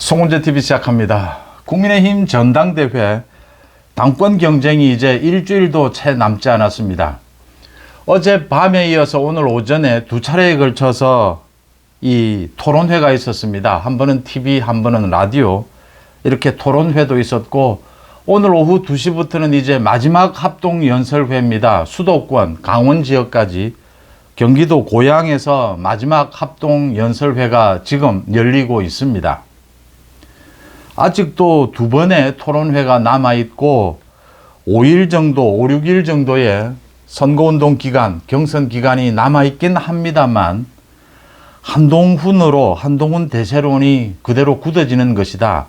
송은재TV 시작합니다. 국민의힘 전당대회 당권 경쟁이 이제 일주일도 채 남지 않았습니다. 어젯밤에 이어서 오늘 오전에 두 차례에 걸쳐서 이 토론회가 있었습니다. 한 번은 TV, 한 번은 라디오, 이렇게 토론회도 있었고, 오늘 오후 2시부터는 이제 마지막 합동연설회입니다. 수도권, 강원 지역까지 경기도 고양에서 마지막 합동연설회가 지금 열리고 있습니다. 아직도 두 번의 토론회가 남아있고 5일 정도, 5, 6일 정도의 선거운동 기간, 경선 기간이 남아있긴 합니다만 한동훈 대세론이 그대로 굳어지는 것이다.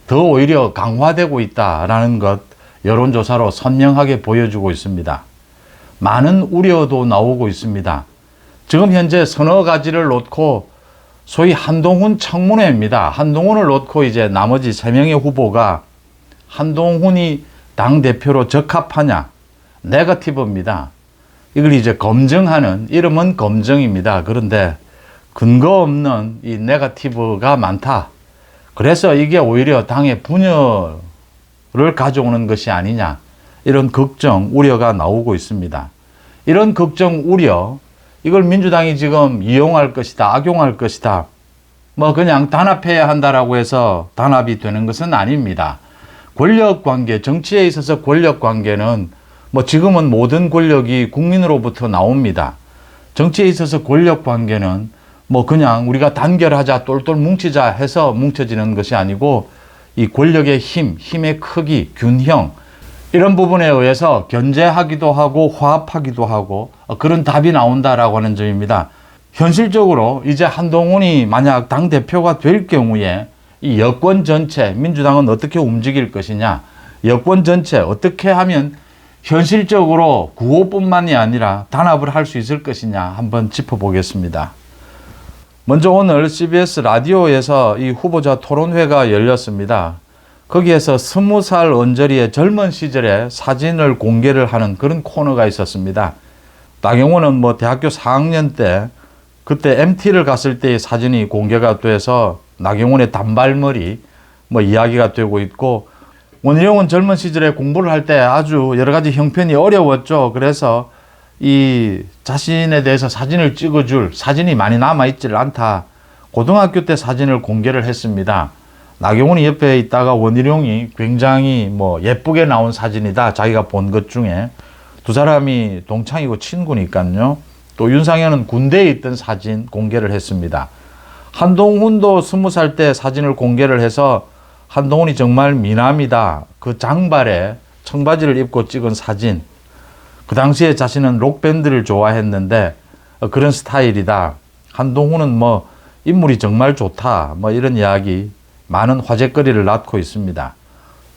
더 오히려 강화되고 있다라는 것 여론조사로 선명하게 보여주고 있습니다. 많은 우려도 나오고 있습니다. 지금 현재 서너 가지를 놓고 소위 한동훈 청문회입니다. 한동훈을 놓고 이제 나머지 3명의 후보가 한동훈이 당대표로 적합하냐, 네거티브입니다. 이걸 이제 검증하는, 이름은 검증입니다. 그런데 근거 없는 이 네거티브가 많다. 그래서 이게 오히려 당의 분열을 가져오는 것이 아니냐, 이런 걱정, 우려가 나오고 있습니다. 이런 걱정, 우려, 이걸 민주당이 지금 이용할 것이다, 악용할 것이다, 뭐 그냥 단합해야 한다라고 해서 단합이 되는 것은 아닙니다. 권력관계, 정치에 있어서 권력관계는 뭐 지금은 모든 권력이 국민으로부터 나옵니다. 정치에 있어서 권력관계는 뭐 그냥 우리가 단결하자, 똘똘 뭉치자 해서 뭉쳐지는 것이 아니고 이 권력의 힘, 힘의 크기, 균형, 이런 부분에 의해서 견제하기도 하고 화합하기도 하고 그런 답이 나온다라고 하는 점입니다. 현실적으로 이제 한동훈이 만약 당대표가 될 경우에 이 여권 전체, 민주당은 어떻게 움직일 것이냐, 여권 전체 어떻게 하면 현실적으로 구호뿐만이 아니라 단합을 할 수 있을 것이냐 한번 짚어보겠습니다. 먼저 오늘 CBS 라디오에서 이 후보자 토론회가 열렸습니다. 거기에서 20살 언저리의 젊은 시절의 사진을 공개를 하는 그런 코너가 있었습니다. 나경원은 뭐 대학교 4학년 때 그때 MT를 갔을 때의 사진이 공개가 돼서 나경원의 단발머리 뭐 이야기가 되고 있고, 원희룡은 젊은 시절에 공부를 할 때 아주 여러 가지 형편이 어려웠죠. 그래서 이 자신에 대해서 사진을 찍어줄 사진이 많이 남아있질 않다. 고등학교 때 사진을 공개를 했습니다. 나경원이 옆에 있다가 원희룡이 굉장히 뭐 예쁘게 나온 사진이다, 자기가 본 것 중에. 두 사람이 동창이고 친구니까요. 또 윤상현은 군대에 있던 사진 공개를 했습니다. 한동훈도 20살 때 사진을 공개를 해서 한동훈이 정말 미남이다, 그 장발에 청바지를 입고 찍은 사진. 그 당시에 자신은 록밴드를 좋아했는데 그런 스타일이다. 한동훈은 뭐 인물이 정말 좋다, 뭐 이런 이야기, 많은 화제거리를 낳고 있습니다.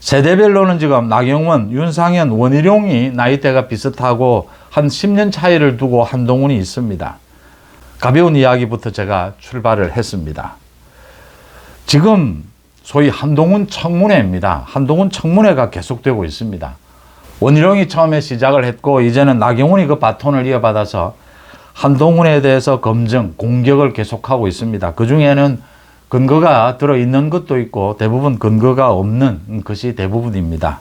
세대별로는 지금 나경원, 윤상현, 원희룡이 나이대가 비슷하고 한 10년 차이를 두고 한동훈이 있습니다. 가벼운 이야기부터 제가 출발을 했습니다. 지금 소위 한동훈 청문회입니다. 한동훈 청문회가 계속되고 있습니다. 원희룡이 처음에 시작을 했고 이제는 나경원이 그 바톤을 이어받아서 한동훈에 대해서 검증, 공격을 계속하고 있습니다. 그 중에는 근거가 들어있는 것도 있고 대부분 근거가 없는 것이 대부분입니다.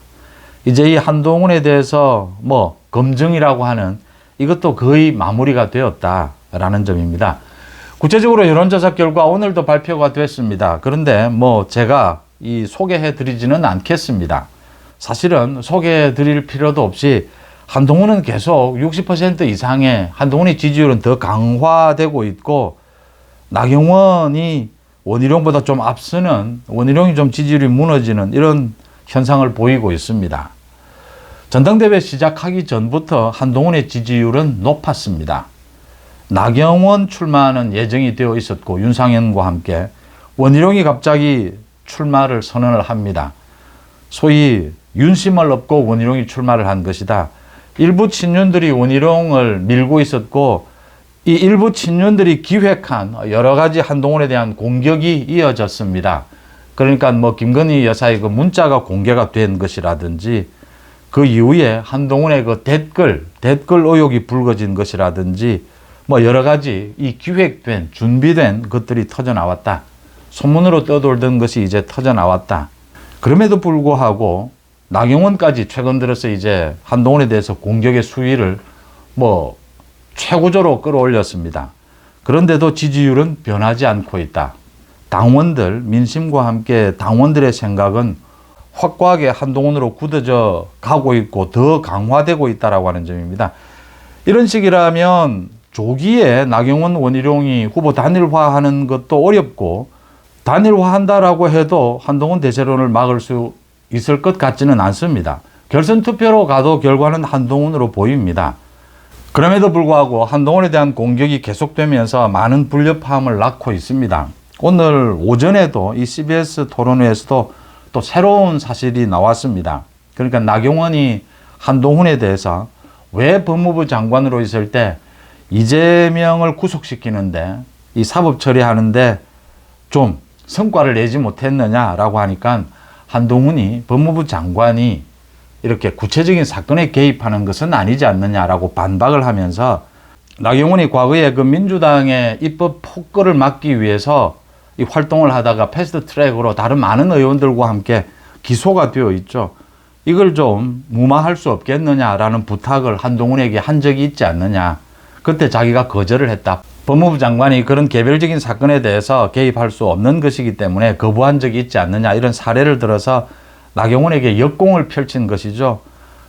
이제 이 한동훈에 대해서 뭐 검증이라고 하는 이것도 거의 마무리가 되었다라는 점입니다. 구체적으로 여론조사 결과 오늘도 발표가 됐습니다. 그런데 뭐 제가 이 소개해 드리지는 않겠습니다. 사실은 소개해 드릴 필요도 없이 한동훈은 계속 60% 이상의 한동훈의 지지율은 더 강화되고 있고, 나경원이 원희룡보다 좀 앞서는, 원희룡이 좀 지지율이 무너지는 이런 현상을 보이고 있습니다. 전당대회 시작하기 전부터 한동훈의 지지율은 높았습니다. 나경원 출마는 예정이 되어 있었고 윤상현과 함께 원희룡이 갑자기 출마를 선언을 합니다. 소위 윤심을 얻고 원희룡이 출마를 한 것이다. 일부 친윤들이 원희룡을 밀고 있었고 이 일부 친윤들이 기획한 여러 가지 한동훈에 대한 공격이 이어졌습니다. 그러니까 뭐 김건희 여사의 그 문자가 공개가 된 것이라든지 그 이후에 한동훈의 그 댓글 의혹이 불거진 것이라든지 뭐 여러 가지 이 기획된 준비된 것들이 터져 나왔다. 소문으로 떠돌던 것이 이제 터져 나왔다. 그럼에도 불구하고 나경원까지 최근 들어서 이제 한동훈에 대해서 공격의 수위를 최고조로 끌어올렸습니다. 그런데도 지지율은 변하지 않고 있다. 당원들, 민심과 함께 당원들의 생각은 확고하게 한동훈으로 굳어져 가고 있고 더 강화되고 있다라고 하는 점입니다. 이런 식이라면 조기에 나경원, 원희룡이 후보 단일화하는 것도 어렵고, 단일화한다라고 해도 한동훈 대세론을 막을 수 있을 것 같지는 않습니다. 결선 투표로 가도 결과는 한동훈으로 보입니다. 그럼에도 불구하고 한동훈에 대한 공격이 계속되면서 많은 불협화음을 낳고 있습니다. 오늘 오전에도 이 CBS 토론회에서도 또 새로운 사실이 나왔습니다. 그러니까 나경원이 한동훈에 대해서 왜 법무부 장관으로 있을 때 이재명을 구속시키는데, 이 사법 처리하는데 좀 성과를 내지 못했느냐라고 하니까 한동훈이 법무부 장관이 이렇게 구체적인 사건에 개입하는 것은 아니지 않느냐라고 반박을 하면서, 나경원이 과거에 그 민주당의 입법 폭거를 막기 위해서 이 활동을 하다가 패스트 트랙으로 다른 많은 의원들과 함께 기소가 되어 있죠. 이걸 좀 무마할 수 없겠느냐라는 부탁을 한동훈에게 한 적이 있지 않느냐. 그때 자기가 거절을 했다. 법무부 장관이 그런 개별적인 사건에 대해서 개입할 수 없는 것이기 때문에 거부한 적이 있지 않느냐, 이런 사례를 들어서 나경원에게 역공을 펼친 것이죠.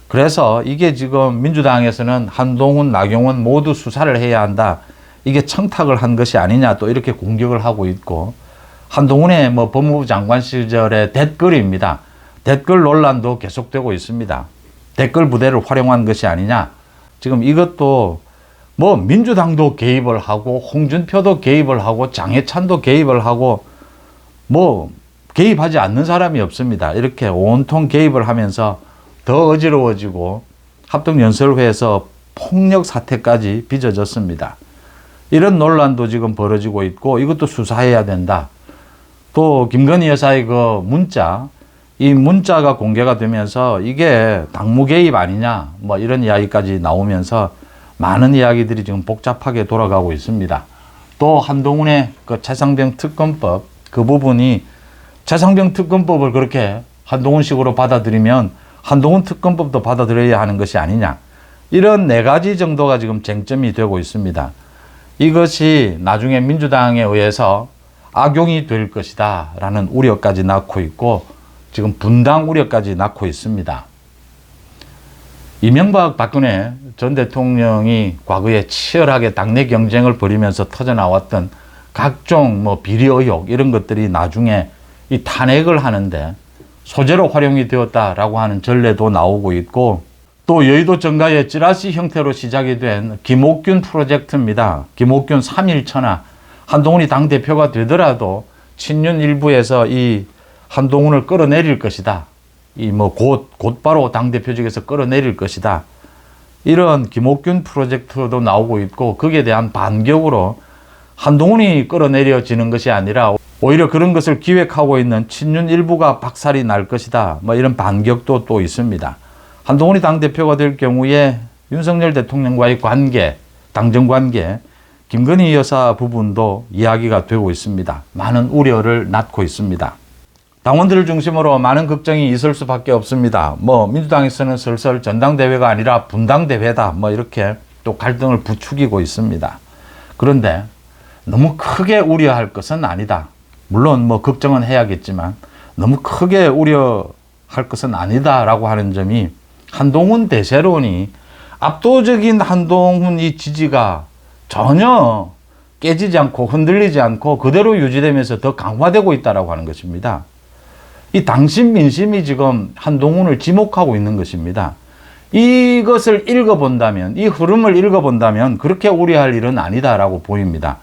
그래서 이게 지금 민주당에서는 한동훈, 나경원 모두 수사를 해야 한다, 이게 청탁을 한 것이 아니냐, 또 이렇게 공격을 하고 있고, 한동훈의 법무부 장관 시절의 댓글입니다. 댓글 논란도 계속되고 있습니다. 댓글 부대를 활용한 것이 아니냐. 지금 이것도 민주당도 개입을 하고, 홍준표도 개입을 하고, 장해찬도 개입을 하고, 개입하지 않는 사람이 없습니다. 이렇게 온통 개입을 하면서 더 어지러워지고 합동연설회에서 폭력 사태까지 빚어졌습니다. 이런 논란도 지금 벌어지고 있고, 이것도 수사해야 된다. 또 김건희 여사의 그 문자, 이 문자가 공개가 되면서 이게 당무 개입 아니냐, 이런 이야기까지 나오면서 많은 이야기들이 지금 복잡하게 돌아가고 있습니다. 또 한동훈의 그 최상병 특검법, 그 부분이 최상병 특검법을 그렇게 한동훈식으로 받아들이면 한동훈 특검법도 받아들여야 하는 것이 아니냐, 이런 네 가지 정도가 지금 쟁점이 되고 있습니다. 이것이 나중에 민주당에 의해서 악용이 될 것이다 라는 우려까지 낳고 있고, 지금 분당 우려까지 낳고 있습니다. 이명박 박근혜 전 대통령이 과거에 치열하게 당내 경쟁을 벌이면서 터져나왔던 각종 비리 의혹, 이런 것들이 나중에 이 탄핵을 하는데 소재로 활용이 되었다라고 하는 전례도 나오고 있고, 또 여의도 정가의 찌라시 형태로 시작이 된 김옥균 프로젝트입니다. 김옥균 3.1천하. 한동훈이 당대표가 되더라도 친윤 일부에서 이 한동훈을 끌어내릴 것이다. 곧바로 당대표직에서 끌어내릴 것이다. 이런 김옥균 프로젝트도 나오고 있고, 거기에 대한 반격으로 한동훈이 끌어내려지는 것이 아니라 오히려 그런 것을 기획하고 있는 친윤 일부가 박살이 날 것이다. 이런 반격도 또 있습니다. 한동훈이 당대표가 될 경우에 윤석열 대통령과의 관계, 당정 관계, 김건희 여사 부분도 이야기가 되고 있습니다. 많은 우려를 낳고 있습니다. 당원들을 중심으로 많은 걱정이 있을 수밖에 없습니다. 민주당에서는 슬슬 전당대회가 아니라 분당대회다, 이렇게 또 갈등을 부추기고 있습니다. 그런데 너무 크게 우려할 것은 아니다. 물론 걱정은 해야겠지만 너무 크게 우려할 것은 아니다라고 하는 점이, 한동훈 대세론이 압도적인 한동훈 이 지지가 전혀 깨지지 않고 흔들리지 않고 그대로 유지되면서 더 강화되고 있다라고 하는 것입니다. 이 당심 민심이 지금 한동훈을 지목하고 있는 것입니다. 이것을 읽어본다면, 이 흐름을 읽어본다면 그렇게 우려할 일은 아니다라고 보입니다.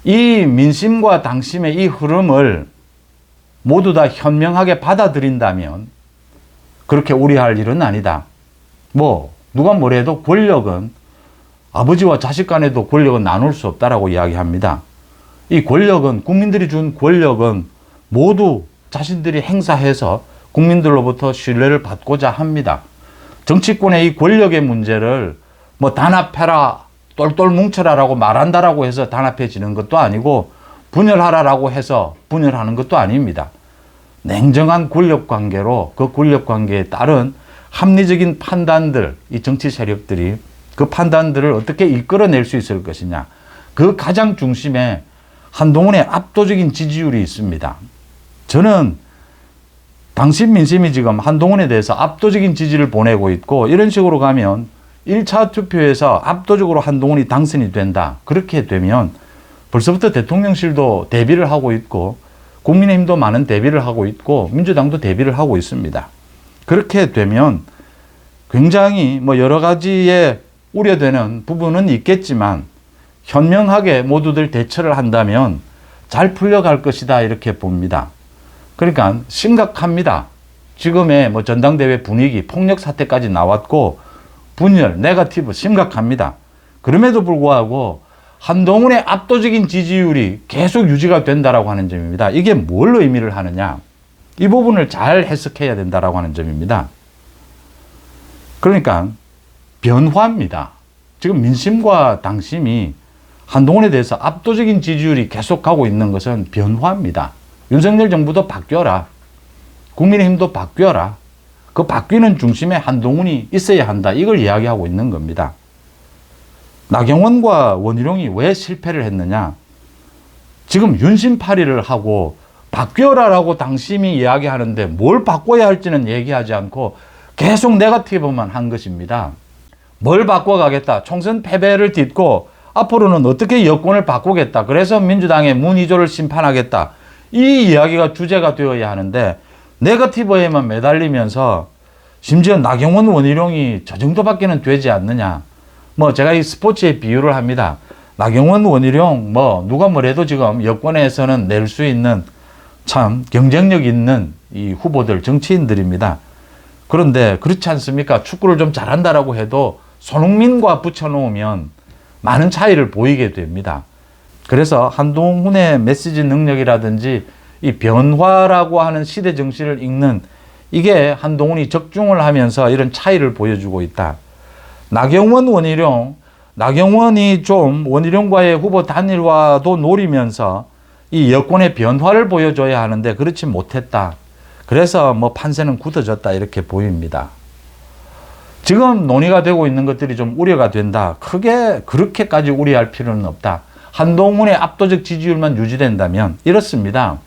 이 민심과 당심의 이 흐름을 모두 다 현명하게 받아들인다면 그렇게 우려할 일은 아니다. 누가 뭐래도 권력은, 아버지와 자식 간에도 권력은 나눌 수 없다라고 이야기합니다. 이 권력은, 국민들이 준 권력은 모두 자신들이 행사해서 국민들로부터 신뢰를 받고자 합니다. 정치권의 이 권력의 문제를 단합해라, 똘똘 뭉쳐라라고 말한다라고 해서 단합해지는 것도 아니고, 분열하라라고 해서 분열하는 것도 아닙니다. 냉정한 권력 관계로 그 권력 관계에 따른 합리적인 판단들, 이 정치 세력들이 그 판단들을 어떻게 이끌어낼 수 있을 것이냐. 그 가장 중심에 한동훈의 압도적인 지지율이 있습니다. 저는 당신 민심이 지금 한동훈에 대해서 압도적인 지지를 보내고 있고, 이런 식으로 가면 1차 투표에서 압도적으로 한동훈이 당선이 된다. 그렇게 되면 벌써부터 대통령실도 대비를 하고 있고, 국민의힘도 많은 대비를 하고 있고, 민주당도 대비를 하고 있습니다. 그렇게 되면 굉장히 여러 가지의 우려되는 부분은 있겠지만 현명하게 모두들 대처를 한다면 잘 풀려갈 것이다, 이렇게 봅니다. 그러니까 심각합니다. 지금의 전당대회 분위기, 폭력 사태까지 나왔고 분열, 네거티브 심각합니다. 그럼에도 불구하고 한동훈의 압도적인 지지율이 계속 유지가 된다라고 하는 점입니다. 이게 뭘 의미를 하느냐? 이 부분을 잘 해석해야 된다라고 하는 점입니다. 그러니까 변화입니다. 지금 민심과 당심이 한동훈에 대해서 압도적인 지지율이 계속 가고 있는 것은 변화입니다. 윤석열 정부도 바뀌어라. 국민의힘도 바뀌어라. 그 바뀌는 중심에 한동훈이 있어야 한다. 이걸 이야기하고 있는 겁니다. 나경원과 원희룡이 왜 실패를 했느냐? 지금 윤심팔이를 하고 바뀌어라라고 당심이 이야기하는데 뭘 바꿔야 할지는 얘기하지 않고 계속 네거티브만 한 것입니다. 뭘 바꿔가겠다. 총선 패배를 딛고 앞으로는 어떻게 여권을 바꾸겠다. 그래서 민주당의 문희조를 심판하겠다. 이 이야기가 주제가 되어야 하는데 네거티브에만 매달리면서 심지어 나경원, 원희룡이 저 정도밖에는 되지 않느냐. 제가 이 스포츠에 비유를 합니다. 나경원, 원희룡 누가 뭐래도 지금 여권에서는 낼 수 있는 참 경쟁력 있는 이 후보들, 정치인들입니다. 그런데 그렇지 않습니까? 축구를 좀 잘한다라고 해도 손흥민과 붙여놓으면 많은 차이를 보이게 됩니다. 그래서 한동훈의 메시지 능력이라든지 이 변화라고 하는 시대 정신을 읽는, 이게 한동훈이 적중을 하면서 이런 차이를 보여주고 있다. 나경원, 원희룡, 나경원이 좀 원희룡과의 후보 단일화도 노리면서 이 여권의 변화를 보여줘야 하는데 그렇지 못했다. 그래서 판세는 굳어졌다, 이렇게 보입니다. 지금 논의가 되고 있는 것들이 좀 우려가 된다. 크게 그렇게까지 우려할 필요는 없다. 한동훈의 압도적 지지율만 유지된다면 이렇습니다.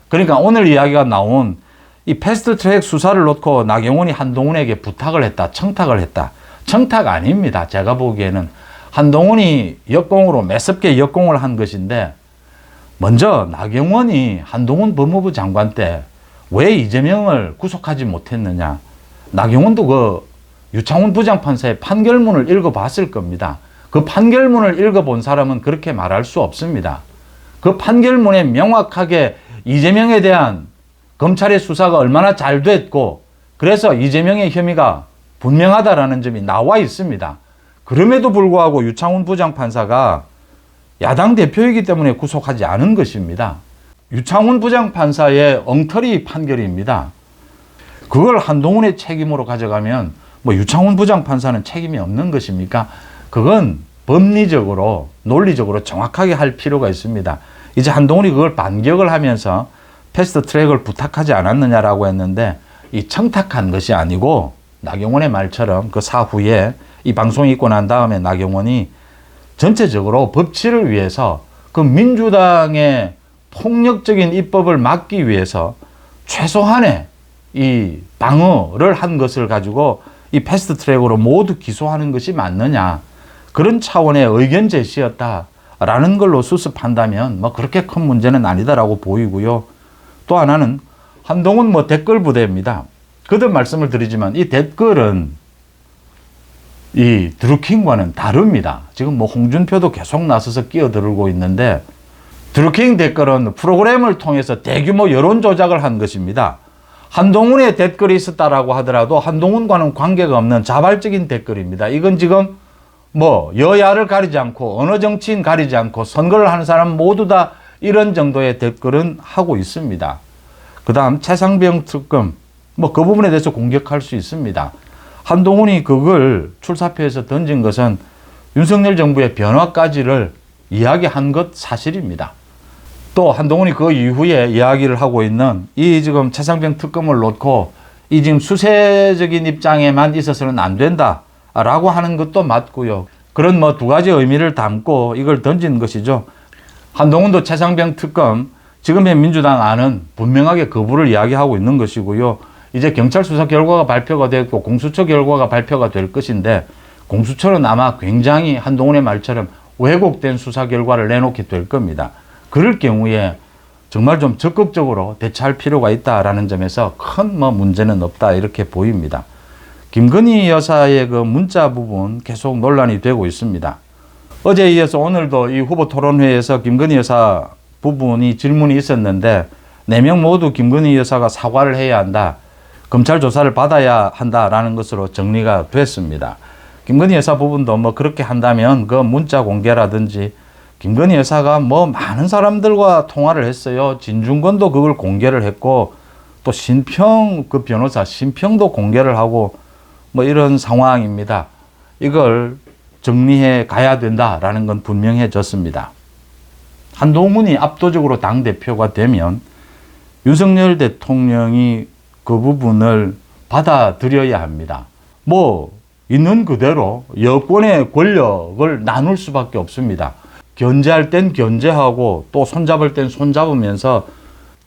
그러니까 오늘 이야기가 나온 이 패스트트랙 수사를 놓고 나경원이 한동훈에게 부탁을 했다, 청탁을 했다. 청탁 아닙니다. 제가 보기에는 한동훈이 역공으로 매섭게 역공을 한 것인데, 먼저 나경원이 한동훈 법무부 장관 때 왜 이재명을 구속하지 못했느냐. 나경원도 그 유창훈 부장판사의 판결문을 읽어봤을 겁니다. 그 판결문을 읽어본 사람은 그렇게 말할 수 없습니다. 그 판결문에 명확하게 이재명에 대한 검찰의 수사가 얼마나 잘 됐고, 그래서 이재명의 혐의가 분명하다라는 점이 나와 있습니다. 그럼에도 불구하고 유창훈 부장판사가 야당 대표이기 때문에 구속하지 않은 것입니다. 유창훈 부장판사의 엉터리 판결입니다. 그걸 한동훈의 책임으로 가져가면 유창훈 부장판사는 책임이 없는 것입니까? 그건 법리적으로, 논리적으로 정확하게 할 필요가 있습니다. 이제 한동훈이 그걸 반격을 하면서 패스트 트랙을 부탁하지 않았느냐라고 했는데, 이 청탁한 것이 아니고 나경원의 말처럼 그 사후에 이 방송이 있고 난 다음에 나경원이 전체적으로 법치를 위해서 그 민주당의 폭력적인 입법을 막기 위해서 최소한의 이 방어를 한 것을 가지고 이 패스트 트랙으로 모두 기소하는 것이 맞느냐, 그런 차원의 의견 제시였다라는 걸로 수습한다면 그렇게 큰 문제는 아니다라고 보이고요. 또 하나는 한동훈 댓글 부대입니다. 거듭 말씀을 드리지만 이 댓글은 이 드루킹과는 다릅니다. 지금 홍준표도 계속 나서서 끼어들고 있는데, 드루킹 댓글은 프로그램을 통해서 대규모 여론 조작을 한 것입니다. 한동훈의 댓글이 있었다라고 하더라도 한동훈과는 관계가 없는 자발적인 댓글입니다. 이건 지금 여야를 가리지 않고 어느 정치인 가리지 않고 선거를 하는 사람 모두 다 이런 정도의 댓글은 하고 있습니다. 그 다음 최상병 특검, 그 부분에 대해서 공격할 수 있습니다. 한동훈이 그걸 출사표에서 던진 것은 윤석열 정부의 변화까지를 이야기한 것 사실입니다. 또 한동훈이 그 이후에 이야기를 하고 있는 이 지금 최상병 특검을 놓고 이 지금 수세적인 입장에만 있어서는 안 된다라고 하는 것도 맞고요. 그런 뭐 두 가지 의미를 담고 이걸 던진 것이죠. 한동훈도 최상병 특검 지금의 민주당 안은 분명하게 거부를 이야기하고 있는 것이고요. 이제 경찰 수사 결과가 발표가 됐고 공수처 결과가 발표가 될 것인데 공수처는 아마 굉장히 한동훈의 말처럼 왜곡된 수사 결과를 내놓게 될 겁니다. 그럴 경우에 정말 좀 적극적으로 대처할 필요가 있다라는 점에서 큰 뭐 문제는 없다 이렇게 보입니다. 김건희 여사의 그 문자 부분 계속 논란이 되고 있습니다. 어제에 이어서 오늘도 이 후보 토론회에서 김건희 여사 부분이 질문이 있었는데 4명 모두 김건희 여사가 사과를 해야 한다. 검찰 조사를 받아야 한다라는 것으로 정리가 됐습니다. 김건희 여사 부분도 뭐 그렇게 한다면 그 문자 공개라든지 김건희 여사가 뭐 많은 사람들과 통화를 했어요. 진중권도 그걸 공개를 했고 또 신평 그 변호사 신평도 공개를 하고 뭐 이런 상황입니다. 이걸 정리해 가야 된다라는 건 분명해졌습니다. 한동훈이 압도적으로 당대표가 되면 윤석열 대통령이 그 부분을 받아들여야 합니다. 뭐 있는 그대로 여권의 권력을 나눌 수밖에 없습니다. 견제할 땐 견제하고 또 손잡을 땐 손잡으면서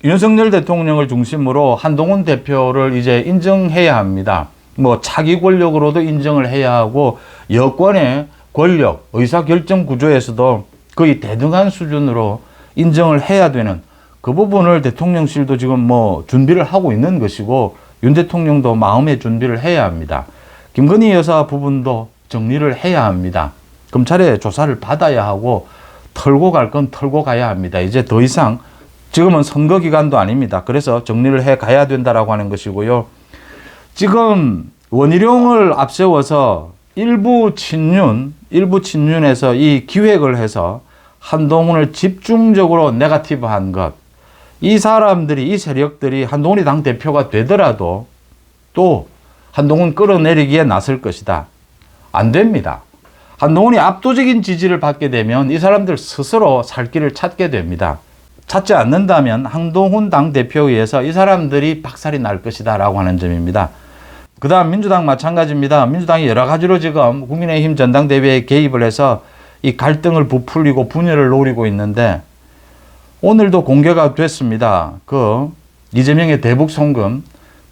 윤석열 대통령을 중심으로 한동훈 대표를 이제 인정해야 합니다. 뭐 차기 권력으로도 인정을 해야 하고 여권의 권력, 의사결정 구조에서도 거의 대등한 수준으로 인정을 해야 되는 그 부분을 대통령실도 지금 뭐 준비를 하고 있는 것이고 윤 대통령도 마음의 준비를 해야 합니다. 김건희 여사 부분도 정리를 해야 합니다. 검찰의 조사를 받아야 하고 털고 갈 건 털고 가야 합니다. 이제 더 이상 지금은 선거 기간도 아닙니다. 그래서 정리를 해 가야 된다라고 하는 것이고요. 지금 원희룡을 앞세워서 일부 친윤에서 이 기획을 해서 한동훈을 집중적으로 네거티브한 것. 이 사람들이, 이 세력들이 한동훈이 당대표가 되더라도 또 한동훈 끌어내리기에 나설 것이다. 안 됩니다. 한동훈이 압도적인 지지를 받게 되면 이 사람들 스스로 살 길을 찾게 됩니다. 찾지 않는다면 한동훈 당대표에 의해서 이 사람들이 박살이 날 것이다 라고 하는 점입니다. 그 다음 민주당 마찬가지입니다. 민주당이 여러 가지로 지금 국민의힘 전당대회에 개입을 해서 이 갈등을 부풀리고 분열을 노리고 있는데 오늘도 공개가 됐습니다. 그 이재명의 대북 송금,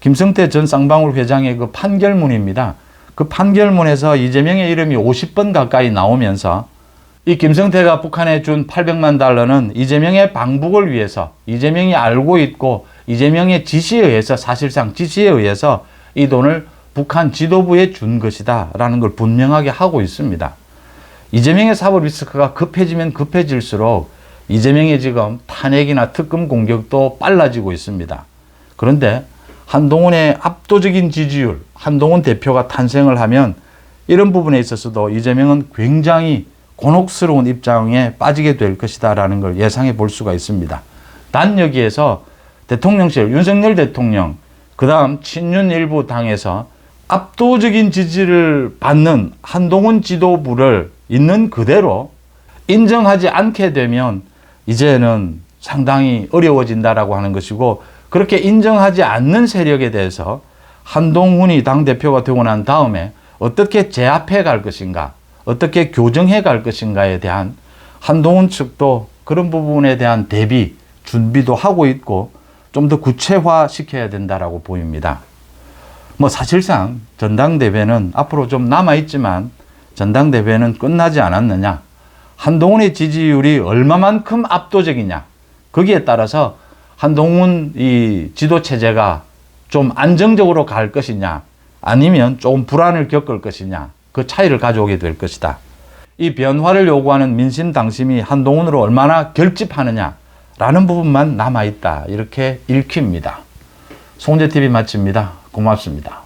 김성태 전 쌍방울 회장의 그 판결문입니다. 그 판결문에서 이재명의 이름이 50번 가까이 나오면서 이 김성태가 북한에 준 800만 달러는 이재명의 방북을 위해서 이재명이 알고 있고 이재명의 지시에 의해서 사실상 지시에 의해서 이 돈을 북한 지도부에 준 것이다 라는 걸 분명하게 하고 있습니다. 이재명의 사법 리스크가 급해지면 급해질수록 이재명의 지금 탄핵이나 특검 공격도 빨라지고 있습니다. 그런데 한동훈의 압도적인 지지율, 한동훈 대표가 탄생을 하면 이런 부분에 있어서도 이재명은 굉장히 곤혹스러운 입장에 빠지게 될 것이다 라는 걸 예상해 볼 수가 있습니다. 단 여기에서 대통령실, 윤석열 대통령, 그 다음 친윤 일부 당에서 압도적인 지지를 받는 한동훈 지도부를 있는 그대로 인정하지 않게 되면 이제는 상당히 어려워진다라고 하는 것이고 그렇게 인정하지 않는 세력에 대해서 한동훈이 당대표가 되고 난 다음에 어떻게 제압해 갈 것인가, 어떻게 교정해 갈 것인가에 대한 한동훈 측도 그런 부분에 대한 대비, 준비도 하고 있고 좀 더 구체화 시켜야 된다라고 보입니다. 뭐 사실상 전당대회는 앞으로 좀 남아있지만 전당대회는 끝나지 않았느냐. 한동훈의 지지율이 얼마만큼 압도적이냐. 거기에 따라서 한동훈 이 지도체제가 좀 안정적으로 갈 것이냐 아니면 조금 불안을 겪을 것이냐 그 차이를 가져오게 될 것이다. 이 변화를 요구하는 민심 당심이 한동훈으로 얼마나 결집하느냐 라는 부분만 남아있다 이렇게 읽힙니다. 송재TV 마칩니다. 고맙습니다.